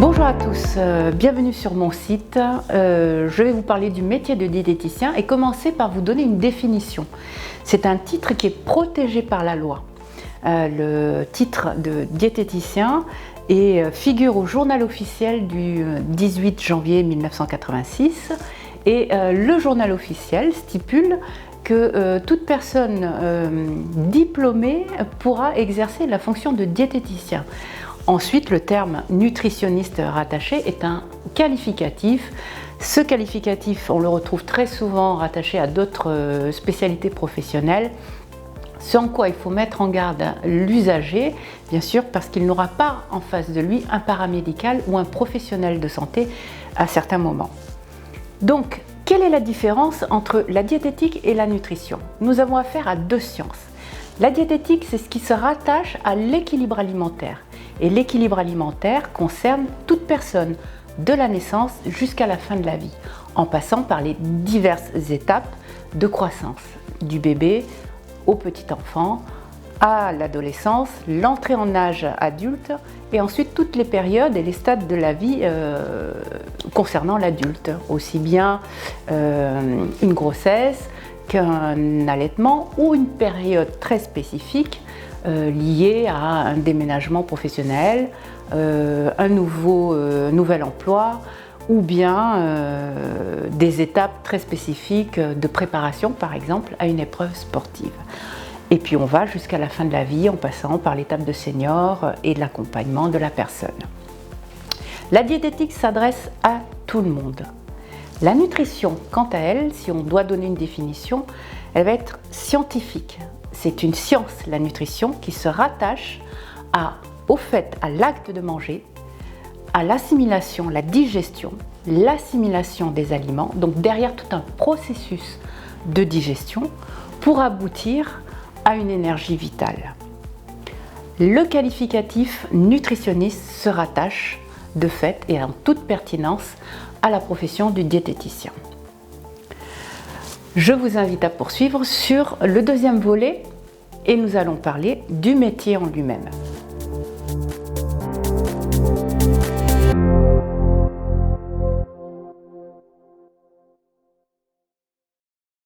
Bonjour à tous, bienvenue sur mon site. Je vais vous parler du métier de diététicien et commencer par vous donner une définition. C'est un titre qui est protégé par la loi. Le titre de diététicien figure au journal officiel du 18 janvier 1986 et le journal officiel stipule que toute personne diplômée pourra exercer la fonction de diététicien. Ensuite, le terme nutritionniste rattaché est un qualificatif. Ce qualificatif, on le retrouve très souvent rattaché à d'autres spécialités professionnelles, ce en quoi il faut mettre en garde l'usager, bien sûr, parce qu'il n'aura pas en face de lui un paramédical ou un professionnel de santé à certains moments. Donc, quelle est la différence entre la diététique et la nutrition? Nous avons affaire à deux sciences. La diététique, c'est ce qui se rattache à l'équilibre alimentaire. Et l'équilibre alimentaire concerne toute personne, de la naissance jusqu'à la fin de la vie, en passant par les diverses étapes de croissance, du bébé au petit enfant, à l'adolescence, l'entrée en âge adulte, et ensuite toutes les périodes et les stades de la vie concernant l'adulte, aussi bien une grossesse qu'un allaitement ou une période très spécifique liée à un déménagement professionnel, un nouvel emploi ou bien des étapes très spécifiques de préparation, par exemple, à une épreuve sportive. Et puis on va jusqu'à la fin de la vie en passant par l'étape de senior et de l'accompagnement de la personne. La diététique s'adresse à tout le monde. La nutrition, quant à elle, si on doit donner une définition, elle va être scientifique. C'est une science, la nutrition, qui se rattache au fait, à l'acte de manger, à l'assimilation, la digestion, l'assimilation des aliments, donc derrière tout un processus de digestion pour aboutir à une énergie vitale. Le qualificatif nutritionniste se rattache de fait et en toute pertinence à la profession du diététicien. Je vous invite à poursuivre sur le deuxième volet et nous allons parler du métier en lui-même.